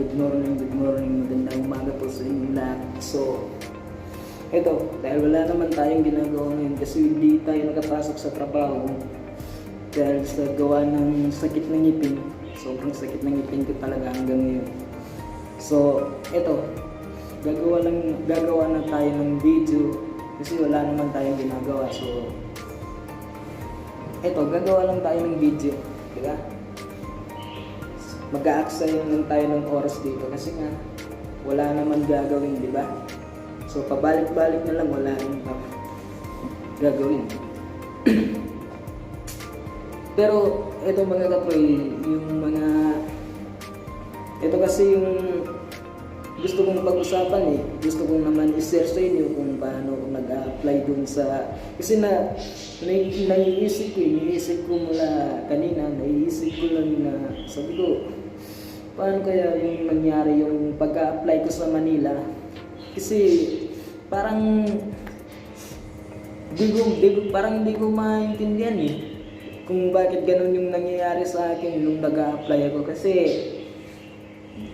good morning, magandang umaga po sa inyo lahat. So, eto, dahil wala naman tayong ginagawa ngayon kasi hindi tayo nakapasok sa trabaho dahil sa gawa ng sakit ng ngipin. Sobrang sakit ng ngipin ko talaga hanggang ngayon. So, eto, gagawa na tayo ng video kasi wala naman tayong ginagawa. So, eto, gagawa lang tayo ng video, di ba? Mag-a-aksaya lang tayo ng oras dito kasi nga wala naman gagawin, di ba? So pabalik-balik na lang, wala nang gagawin. Pero ito mga katroy, ito kasi yung gusto kong pag-usapan eh. Gusto kong naman i-share sa inyo kung paano ako nag-a-apply dun sa... Kasi naiisip ko mula kanina, naiisip ko lang na sabi ko, paano kaya yung nangyari yung pagka-apply ko sa Manila? Kasi parang hindi ko maintindihan eh kung bakit ganun yung nangyayari sa akin nung nag-a-apply ako. Kasi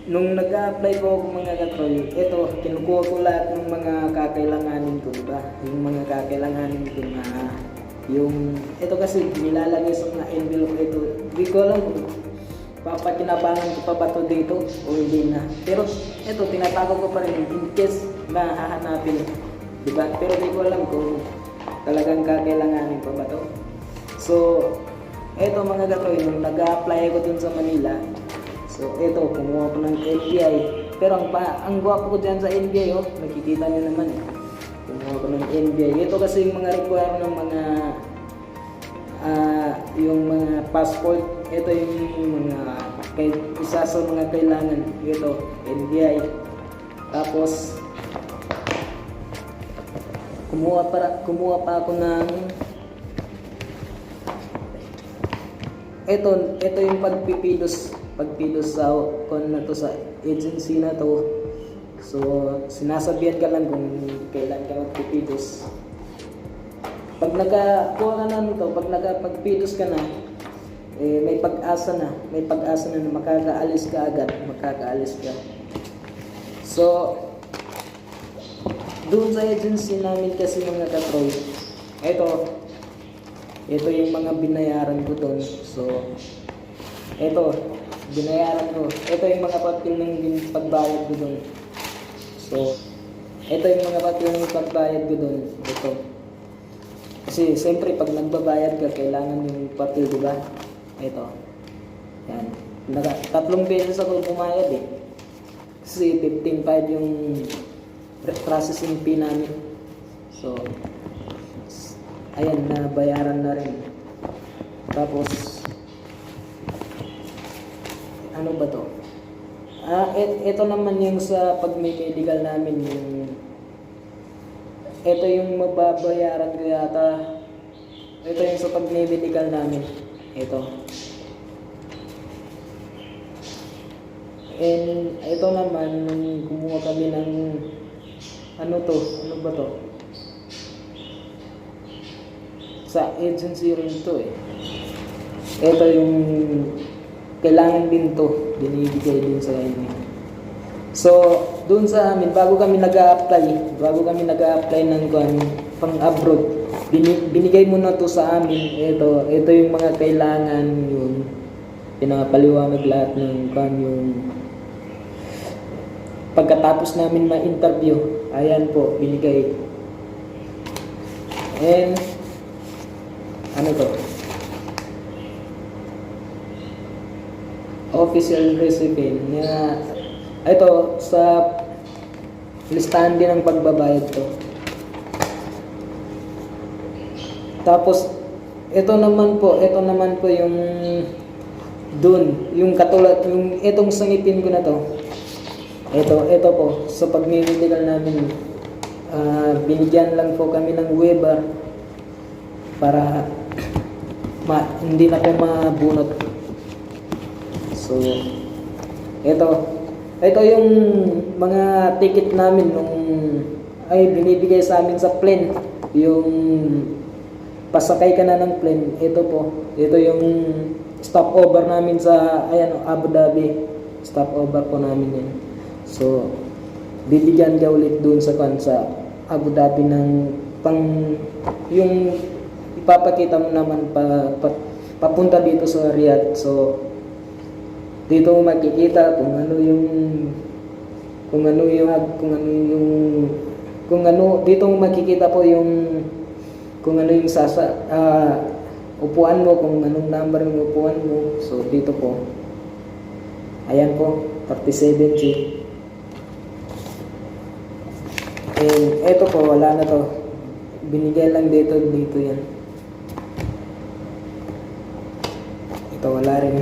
nung nag-a-apply ko ako mga katroy, ito, kinukuha ko lahat ng mga kakailanganin ko, diba? Yung mga kakailanganin ko na ito kasi nilalagay sa mga envelope ito. Hindi ko alam kung papakinabangan ko pa ba ito dito o hindi na. Pero ito, tinatago ko pa rin in case na hahanapin, diba? Pero hindi ko alam kung talagang kakailanganin pa ba ito. So, ito mga katroy, nung nag-a-apply ako dun sa Manila, so ito, kumuha ko ng NBI. Pero ang gwapo ko dyan sa NBI, oh, nakikita nyo naman eh. Kumuha ko ng NBI. Ito kasi yung mga require ng mga yung mga passport. Ito yung mga isa sa mga kailangan. Ito, NBI. Tapos kumuha pa ako ng ito yung pagpipilos sa na to, sa agency na to. So sinasabihan ka lang kung kailan ka magpipilos. Pag nakakuha ka na nito, pag nakapagpilos ka na, may pag-asa na na makakaalis ka agad, ka. So, doon sa agency namin kasi mga katroy, ito yung mga binayaran ko doon. So, binayaran ko. Ito yung mga papel ng pagbayad ko doon. So, ito yung mga papel ng pagbayad ko doon. Ito. Kasi siyempre pag nagbabayad ka, kailangan yung papel, di ba? Ito. Yan. 3 beses ako pumayad eh. Kasi 15.5 yung processing fee namin. So, ayan, nabayaran na rin. Tapos, ano ba to? Ito naman yung sa pag-medical namin, ito yung mababayaran ko yata. Ito yung sa pag-medical namin. Ito. And ito naman, kumuha kami ng ano ba to? Sa agency rin to eh. Ito yung kailangan din to, binibigay din sa inyo. So, doon sa amin, bago kami nag-a-apply ng pang-abroad, binigay mo na to sa amin. Ito yung mga kailangan, yun. Pinapaliwanag lahat ng yung pagkatapos namin ma-interview. Ayan po, binigay. And ano to? Official receipt na ito sa listahan din ng pagbabayad to. Tapos ito naman po yung yung katulad yung itong sangipin ko na to. Ito po sa pag-medical namin, binigyan lang po kami ng waiver para hindi na po mabunot. So ito yung mga ticket namin nung binibigay sa amin sa plane, yung pasakay ka na ng plane. Ito yung stopover namin sa Abu Dhabi. stopover po namin yan. So, bibigyan ka ulit dun sa Abu Dhabi ng yung ipapakita mo naman papunta dito sa Riyadh. So, dito mo makikita dito mo makikita po kung ano yung upuan mo, kung anong number ng upuan mo. So, dito po. Ayan po, 37G. And eto po, wala na to. Binigay lang dito yan. Ito, wala rin.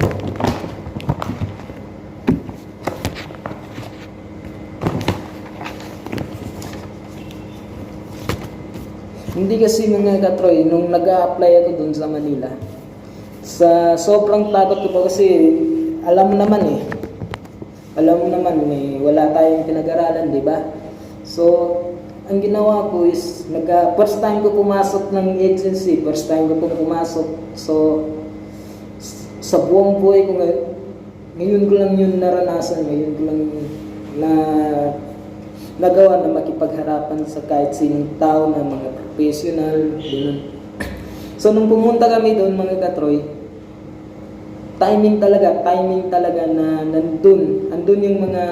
Hindi kasi mga katroy, nung nag-a-apply ako dun sa Manila, sa sobrang takot ko po kasi alam mo naman wala tayong pinag-aralan, di ba? So, ang ginawa ko is first time ko pumasok ng agency, So, sa buong buhay ko ngayon ko lang yun naranasan, ngayon ko lang nagawa na makipagharapan sa kahit sinong tao na mga professional, gano'n. So, nung pumunta kami doon, mga katroy, timing talaga na andun yung mga,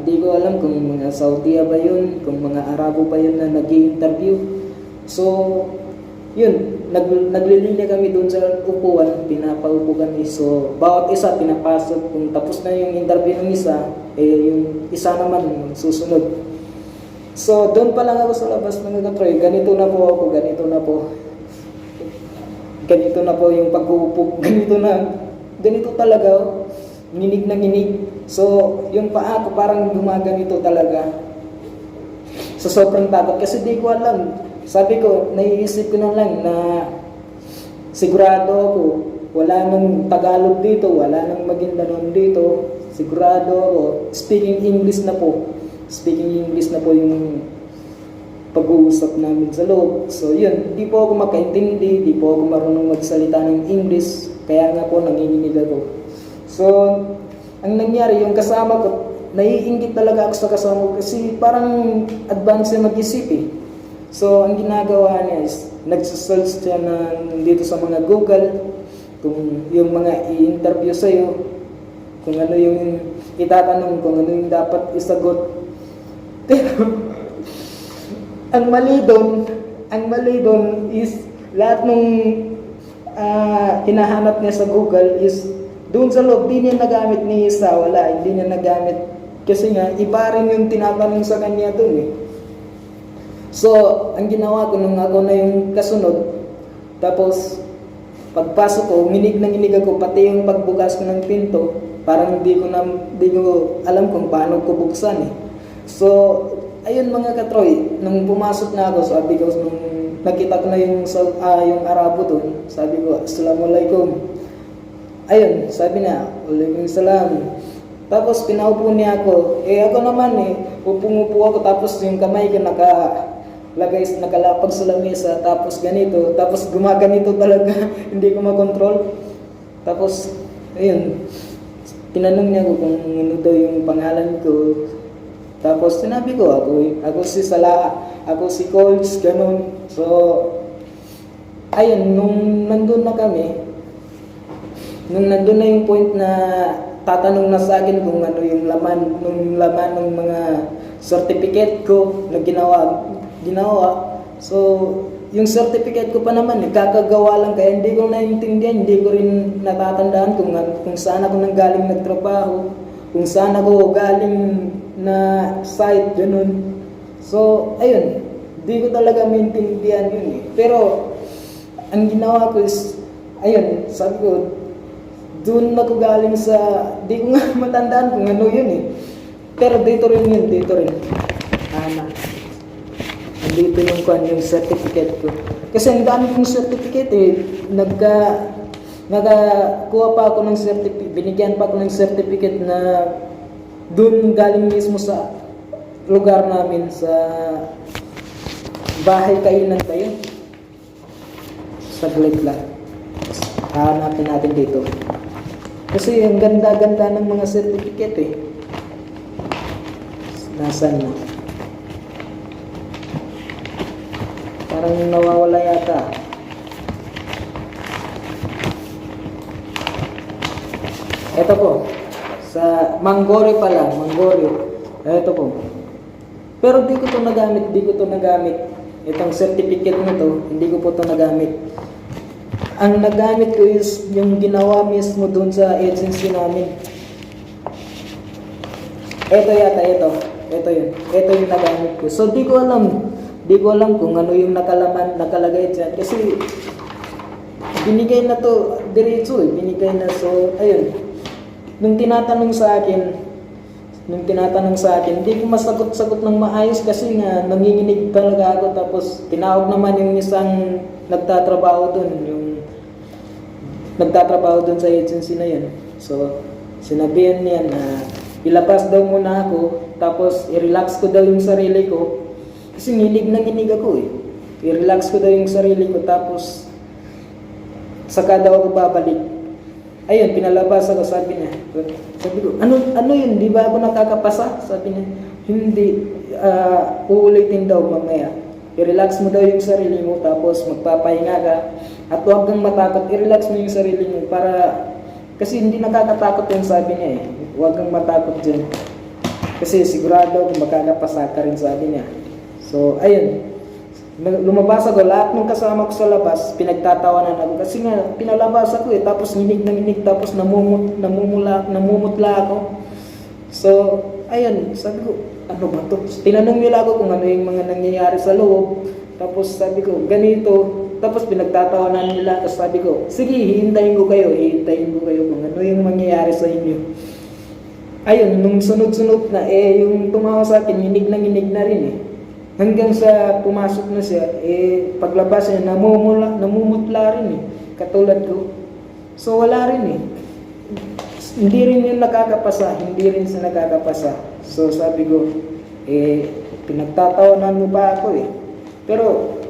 di ko alam kung mga Saudi ba yun, kung mga Arabo ba yun na nag-i-interview. So, yun, naglilinya kami doon sa upuan, pinapaupo kami. So, bawat isa pinapasok, kung tapos na yung interview ng isa, yung isa naman susunod. So, doon pa lang ako sa labas ng katroy, ganito na po yung pag-uupo, ganito talaga, nginig na nginig. So, yung paa ko parang gumaganito talaga. So, sobrang takot kasi di ko alam. Sabi ko, naiisip ko na lang na sigurado ako, wala nang Tagalog dito, wala nang Maguindanao dito, sigurado ako, speaking English na po yung pag-uusap namin sa loob. So yun, di po ako makaintindi, di po ako marunong magsalita ng English, kaya nga po nanginginig ako. So, ang nangyari, yung kasama ko, naiinggit talaga ako sa kasama ko kasi parang advance na mag-isip eh. So, ang ginagawa niya is, nagsasearch siya dito sa mga Google, kung yung mga i-interview sa'yo, kung ano yung itatanong, kung ano yung dapat isagot. Pero, ang mali doon is lahat nung hinahanap niya sa Google is doon sa loob, di niya nagamit ni isa, hindi niya nagamit kasi nga, iba rin yung tinatanong sa kanya doon eh. So, ang ginawa ko nung ako na yung kasunod, tapos pagpasok ko, nginig ako, pati yung pagbukas ko ng pinto, parang di ko alam kung paano ko buksan eh. So, ayun mga katroy, nung pumasok na ako, sabi ko, nung nakita ko na yung Arabo doon, sabi ko, Assalamualaikum. Ayun, sabi niya, Waalaikumsalam. Tapos pinaupo niya ako. Ako naman upong-upo ako, tapos yung kamay ko nakalapag sa lamesa, tapos ganito, tapos gumaganito talaga, hindi ko makontrol. Tapos, ayun, tinanong niya ko kung ano daw yung pangalan ko. Tapos sinabi ko, ako si Colts, ganun. So, ayun, nung nandun na yung point na tatanong na sa akin kung ano yung laman ng mga certificate ko na ginawa. So, yung certificate ko pa naman, kakagawa lang, kaya hindi ko naiintindihan, hindi ko rin natatandaan kung saan ako nanggaling nagtrabaho, kung saan ako galing na site, ganun. So, ayun, di ko talaga maintindihan yun eh. Pero, ang ginawa ko is, ayun, sabi ko, doon ako galing sa, di ko nga matandaan kung ano yun eh. Pero dito rin. Dito yung certificate ko. Kasi ang dami kong certificate eh, nakakuha pa ako ng certificate, binigyan pa ako ng certificate na doon galing mismo sa lugar namin, sa bahay kainan ba yun? Saglit lang. Hanapin natin dito. Kasi ang ganda-ganda ng mga certificate eh. Nasaan na? Parang nawawala yata. Ito po. Sa Manggore pala. Manggore. Ito po. Pero di ko to nagamit. Itong certificate na to, hindi ko po to nagamit. Ang nagamit ko is yung ginawa mismo dun sa agency namin. Ito yata, ito yun. Ito yung nagamit ko. So di ko alam kung ano yung nakalagay dyan. Kasi binigay na to diretso eh. Binigay na. So ayun. Nung tinatanong sa akin, hindi ko masagot-sagot ng maayos kasi nga nanginginig talaga ako. Tapos tinawag naman yung isang nagtatrabaho dun sa agency na yun. So sinabihan niya na ilabas daw muna ako, tapos i-relax ko daw yung sarili ko. Kasi nginig ako eh. I-relax ko daw yung sarili ko, tapos saka daw ako babalik. Ayun, pinalabas ako, sabi ko, ano yun, di ba ako nakakapasa? Sabi niya, hindi, uulitin daw mamaya. I-relax mo daw yung sarili mo, tapos magpapahinga ka, at huwag kang matakot, i-relax mo yung sarili mo, kasi hindi nakakatakot yung sabi niya eh. Huwag kang matakot dyan. Kasi sigurado ako makakapasa ka rin, sabi niya. So, ayun. Lumabas ako, lahat ng kasama ko sa labas, pinagtatawanan ako. Kasi nga, pinalabas ako eh. Tapos nginig, tapos namumutla ako. So, ayun, sabi ko, ano ba to? Tinanong nila ako kung ano yung mga nangyayari sa loob. Tapos sabi ko, ganito. Tapos pinagtatawanan nila. Tapos sabi ko, sige, hihintayin ko kayo kung ano yung mangyayari sa inyo. Ayun, nung sunod-sunod na, yung tumawa sa akin, nginig na rin eh. Hanggang sa pumasok na siya, paglabas niya, namumutla rin eh. Katulad ko. So wala rin eh. Hindi rin yung nakakapasa. So sabi ko, pinagtatawanan mo ba ako eh. Pero,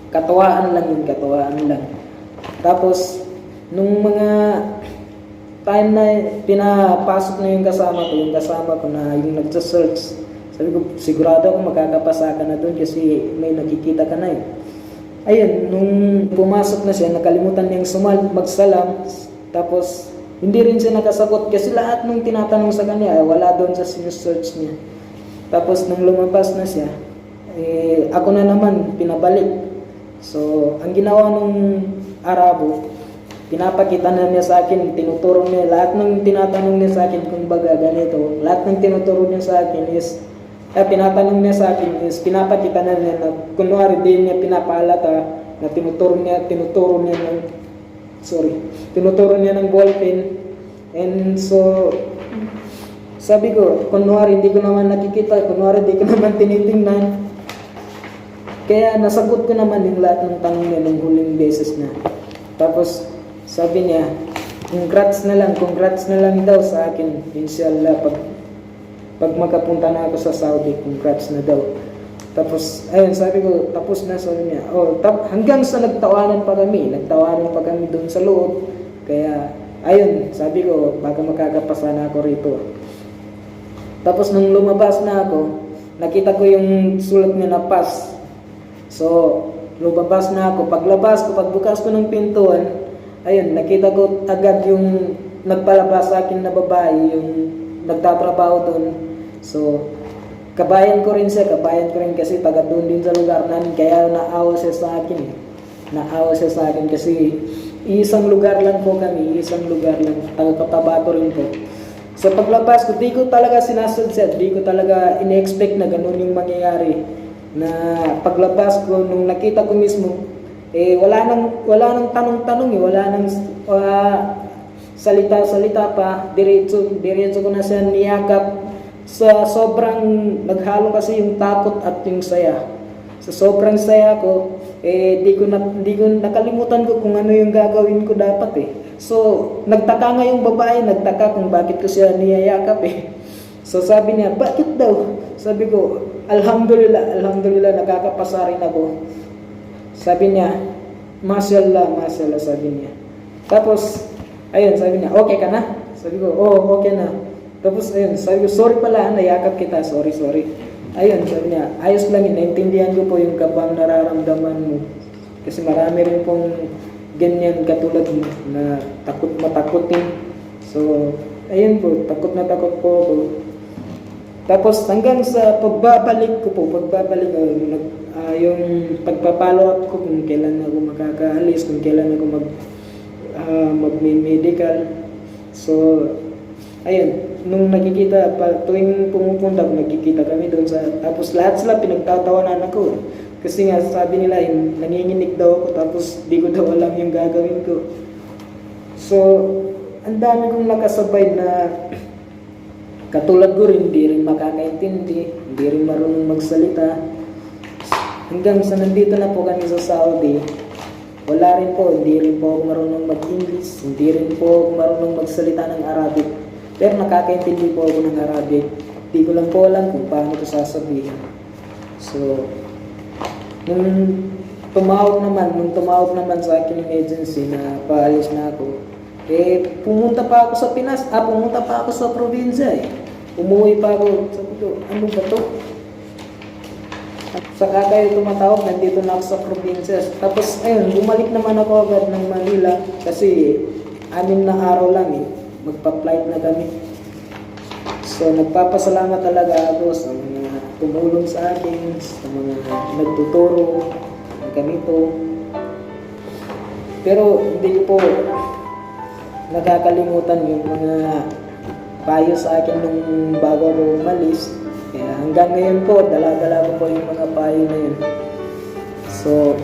katuwaan lang. Tapos, nung mga time na pinapasok na yung kasama ko na yung nagsa-search, sabi ko, sigurado ako makakapasa ka na doon kasi may nakikita ka na eh. Ayun, nung pumasok na siya, nakalimutan niyang magsalam. Tapos, hindi rin siya nakasagot kasi lahat nung tinatanong sa kanya, wala doon sa sinusearch niya. Tapos, nung lumabas na siya, ako na naman pinabalik. So, ang ginawa nung Arabo, pinapakita na niya sa akin, tinuturo niya, lahat ng tinatanong niya sa akin kung baga ganito, lahat ng tinuturo niya sa akin is, tinatanong niya sa akin is, pinapakita na niya na, kunwari din niya pinapaalata na tinuturo niya ng ballpen. And so, sabi ko, kunwari hindi ko naman nakikita, kunwari hindi ko naman tinitingnan. Kaya nasagot ko naman yung lahat ng tanong niya ng huling beses na. Tapos, sabi niya, congrats na lang daw sa akin. Inshallah, pag makapunta na ako sa Saudi, congrats na daw. Tapos, ayun, sabi ko, tapos na, sabi niya. Hanggang sa nagtawanan pa kami doon sa loob. Kaya, ayun, sabi ko, baka makakapasa na ako rito. Tapos, nung lumabas na ako, nakita ko yung sulat niya na pass. So, lumabas na ako. Pagbukas ko ng pintuan, ayun, nakita ko agad yung nagpalabas sa akin na babae, yung nagtatrabaho doon. So, kabayan ko rin kasi taga doon din sa lugar namin, kaya naawa siya sa akin kasi isang lugar lang taga Cotabato rin po. Sa paglabas ko, di ko talaga sinasadya, di ko talaga in-expect na ganun yung mangyayari. Na paglabas ko, nung nakita ko mismo, wala nang tanong-tanong wala nang salita pa, diretso ko na siya niyakap. Sa sobrang naghalo kasi yung takot at yung saya. Sa sobrang saya ko, di ko nakalimutan ko kung ano yung gagawin ko dapat eh. So, nagtaka nga yung babae, kung bakit ko siya niyayakap eh. So, sabi niya, bakit daw? Sabi ko, alhamdulillah, nakakapasa rin ako. Sabi niya, mashallah, sabi niya. Tapos, Ayun, sabi niya, okay ka na? Sabi ko, oh, okay na. Tapos ayun, sabi ko, sorry pala, nayakap kita, sorry, sorry. Ayun, sabi niya, ayos lang yun, naintindihan ko po yung kabang nararamdaman mo. Kasi marami rin pong ganyan katulad mo na takot matakotin. So, ayun po, takot na takot po ako. Tapos hanggang sa pagbabalik ko po, yung pagpapalo up ko kung kailan ako makakaalis, kung kailan ako mag-medical. So, ayun, nung nakikita, tuwing pumupunta, nagkikita kami doon sa, tapos lahat sila pinagtatawanan ako. Kasi nga, sabi nila, nanginginig daw ako, tapos di ko daw alam yung gagawin ko. So, ang dami kong nakasabay na katulad ko rin, hindi rin makakaintindi, hindi rin marunong magsalita. Hanggang sa nandito na po kami sa Saudi, wala rin po, hindi rin po ako marunong mag-English, hindi rin po ako marunong magsalita ng Arabic. Pero nakakaintindi po ako ng Arabic. Hindi ko lang po alam kung paano ito sasabihin. So, nung tumawag naman sa akin yung agency na paalis na ako, pumunta pa ako sa Pinas, pumunta pa ako sa probinsya Umuwi pa ako, sabi ko, ano ba to? At saka kayo tumatawag, nandito na ako sa probinsya. Tapos, ayun, bumalik naman ako agad ng Manila kasi 6 na araw lang magpa-flight na kami. So, nagpapasalamat talaga ako sa mga tumulong sa akin, sa mga nagtuturo ng ganito. Pero, hindi ko po nakakalimutan yung mga payo sa akin nung bago ako umalis. Kaya hanggang ngayon po, dala-dala ko po yung mga payo na yun. So,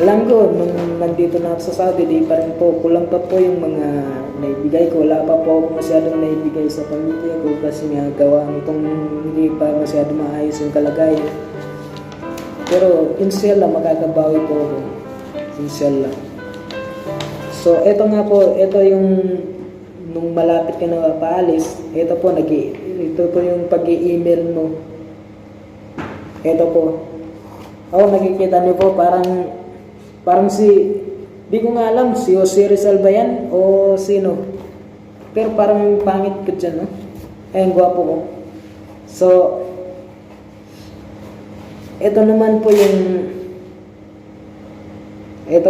alam ko, nung nandito na ako sa Saudi, di pa rin po, kulang pa po yung mga naibigay ko. Wala pa po ako masyadong naibigay sa pamilya ko kasi nga gawa nitong hindi pa masyadong maayos yung kalagayan. Pero, inshallah, makakabawi po ako. Inshallah. So, eto nga po, eto yung nung malapit ka na paalis, ito po yung pag-i-email mo. Ito po. Nakikita niyo po, parang di ko nga alam, si Jose Rizal ba yan o sino. Pero parang yung pangit ko dyan, no? Ayun, gwapo ko. So, ito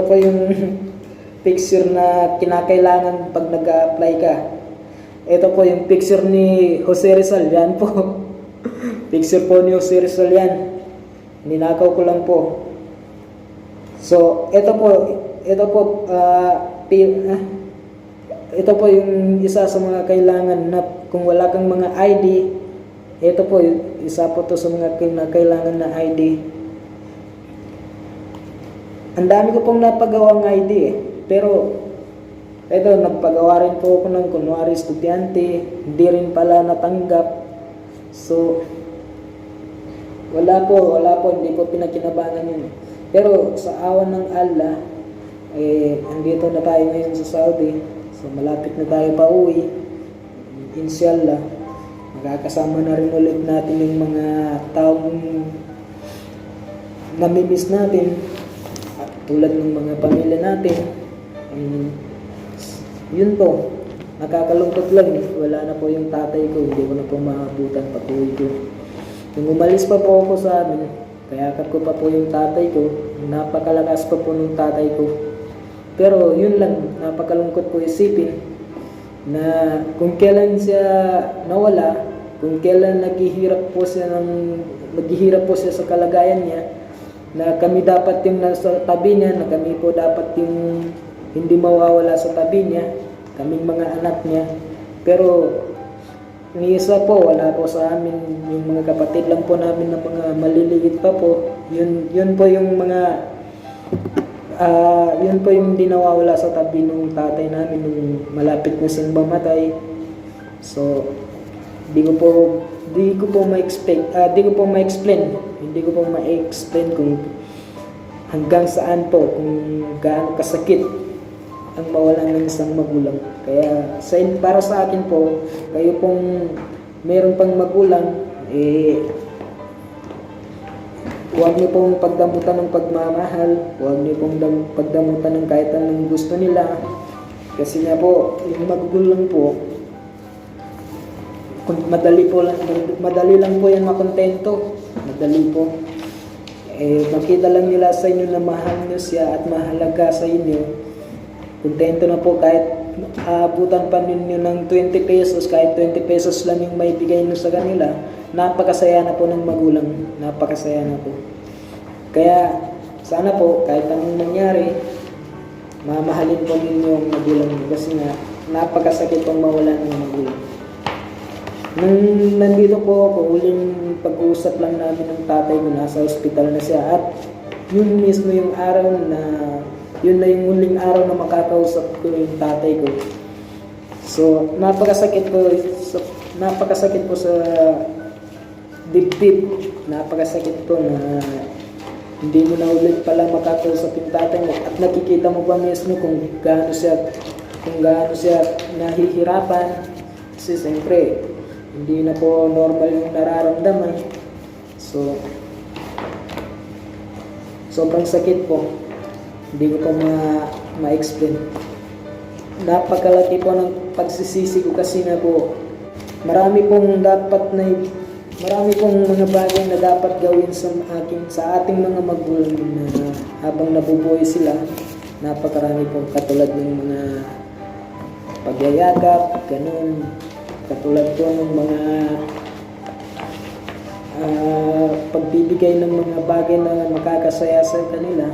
po yung picture na kinakailangan pag nag-a-apply ka. Ito po yung picture ni Jose Rizal. Yan po. Picture po ni Jose Rizal yan. Ninakaw ko lang po. So, ito po yung isa sa mga kailangan na kung wala kang mga ID, ito po, isa po to sa mga kailangan na ID. Ang dami ko pong napagawang ID Pero, ito, nagpagawa rin po ako ng kunwari estudyante, hindi rin pala natanggap. So, wala po, hindi po pinakinabangan yun. Pero, sa awan ng Allah, andito na tayo ngayon sa Saudi. So, malapit na tayo pa uwi. Inshallah, magkakasama na rin ulit natin yung mga taong namimiss natin. At tulad ng mga pamilya natin. Yun po, nakakalungkot lang wala na po yung tatay ko, hindi ko na po maabutan pag-uwi ko. Nung umalis pa po ako sa amin, kayakap ko pa po yung tatay ko, napakalakas pa po ng tatay ko. Pero yun lang, napakalungkot po isipin na kung kailan siya nawala, kung kailan naghihirap po siya sa kalagayan niya, na kami dapat yung nasa tabi niya, na kami po dapat yung hindi mawawala sa tabi niya, kaming mga anak niya. Pero yung isa po, wala po sa amin, yung mga kapatid lang po namin na mga maliliit pa po. Yun po yung mga yun po yung hindi nawawala sa tabi ng tatay namin nung malapit na siyang mamatay. So, hindi ko po ma-explain kung hanggang saan po, kung gaano kasakit ang mawalan ng isang magulang. Kaya para sa akin po, kayo pong meron pang magulang, huwag niyo pong pagdamutan ng pagmamahal, huwag niyo pong pagdamutan ng kahit anong gusto nila. Kasi nga po, yung magugulang po, madali lang po yan makontento. Madali po. Makita lang nila sa inyo na mahal nyo siya at mahalaga sa inyo. Kontento na po kahit aabutan pa ninyo ng 20 pesos, kahit 20 pesos lang yung may bigay nyo sa kanila, napakasaya na po ng magulang. Napakasaya na po. Kaya, sana po, kahit anong mangyari, mamahalin po ninyo ang magulang nyo. Kasi nga, napakasakit pong mawala ng magulang. Nung nandito po ako, huling pag-uusap lang namin ng tatay ko, nasa ospital na siya. At yun mismo yung araw na, yun na yung huling araw na makakausap ko yung tatay ko. So, napakasakit po sa dibdib. Napakasakit po na hindi mo na ulit pala makakausap yung tatay mo. At nakikita mo ba mismo kung gaano siya nahihirapan. Kasi siyempre, hindi na po normal yung nararamdaman. So, sobrang sakit po. Hindi ko po ma-explain. Napakalaki po ng pagsisisi ko kasi nga po, marami pong mga bagay na dapat gawin sa ating mga magulang na habang nabubuhay sila. Napakarami pong katulad ng mga pagyayakap, ganun. Katulad po ng mga pagbibigay ng mga bagay na makakasaya sa kanila,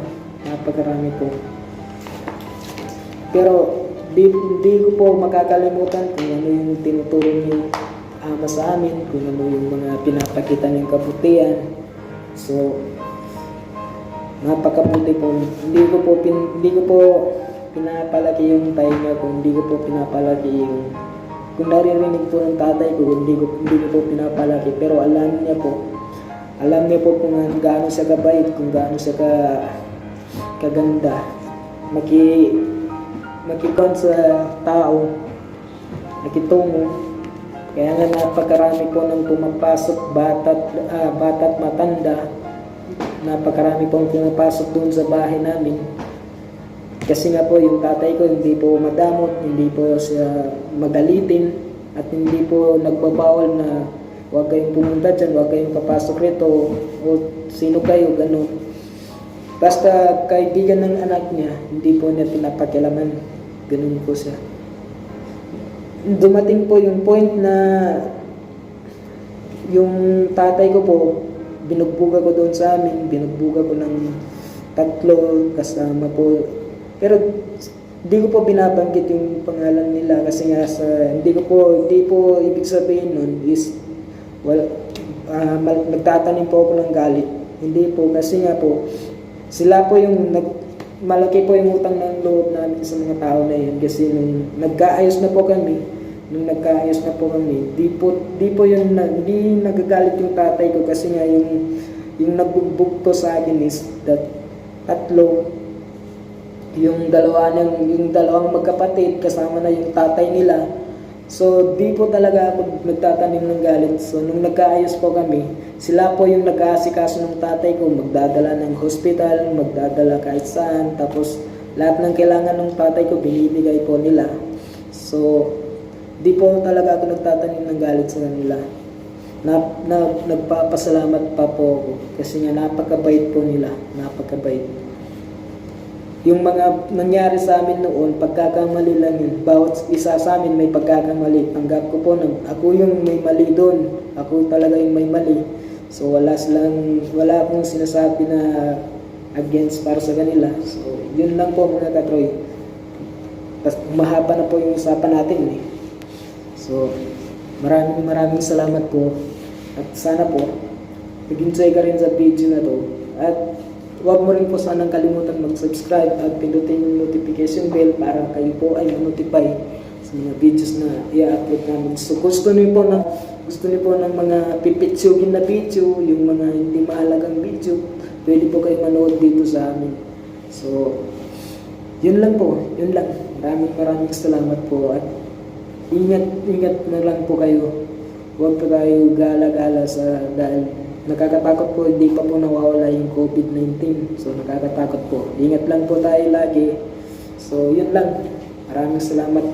napakarami po. Pero di ko po makakalimutan kung ano yung tinuturo niyo ama sa amin, kung ano yung mga pinapakita ng kabutihan. So, napakabuti po. Hindi ko po pinapalaki yung tainga ko, hindi ko po pinapalaki yung kung naririnig po ng tatay ko, hindi ko po pinapalaki, pero alam niya po kung gaano siya kabait, kung gaano siya kaganda. Makikon sa tao, nakitungo. Kaya nga napakarami po nang pumapasok, bata't matanda. Napakarami pong pumapasok doon sa bahay namin. Kasi nga po yung tatay ko hindi po madamot, hindi po siya magalitin, at hindi po nagbabawal na huwag kayong pumunta dyan, huwag kayong papasok rito, o sino kayo, gano'n. Basta kaibigan ng anak niya, hindi po niya pinapakialaman, gano'n po siya. Dumating po yung point na yung tatay ko po, binugbuga ko doon sa amin, binugbuga ko ng 3 kasama po. Pero hindi ko po binabanggit yung pangalan nila kasi nga hindi po ibig sabihin nun is nagtatanim po ako ng galit. Hindi po, kasi nga po sila po yung malaki po yung utang ng loob namin sa mga tao na yun, kasi nung nagkaayos na po kami, hindi nagagalit yung tatay ko kasi nga yung nagbugbog to sa akin is that 3, yung dalawang magkapatid kasama na yung tatay nila. So di po talaga ako nagtatanim ng galit. So nung nagkaayos po kami, sila po yung nag-aasikaso ng tatay ko, magdadala ng hospital, magdadala kahit saan, tapos lahat ng kailangan ng tatay ko binibigay po nila. So di po talaga ako nagtatanim ng galit sa kanila. Nagpapasalamat pa po ako kasi nga napakabait po nila, napakabait. Yung mga nangyari sa amin noon, pagkakamali lang yun. Bawat isa sa amin may pagkakamali. Tanggap ko po na ako yung may mali doon. Ako talaga yung may mali. So wala akong sinasabi na against para sa kanila. So yun lang po mga katroy. Tapos mahaba na po yung usapan natin eh. So maraming salamat po. At sana po nag-enjoy ka rin sa video na to. At huwag mo rin po sanang kalimutan mag-subscribe at pindutin yung notification bell para kayo po ay ma-notify sa mga videos na i-upload namin. So gusto niyo po ng mga pipitsugin na video, yung mga hindi mahalagang video, pwede po kayo manood dito sa amin. So yun lang po, yun lang. Maraming salamat po at ingat na lang po kayo. Huwag pa kayo gala-gala dahil nakakatakot po, hindi pa po nawawala yung COVID-19. So nakakatakot po. Ingat lang po tayo lagi. So yun lang. Maraming salamat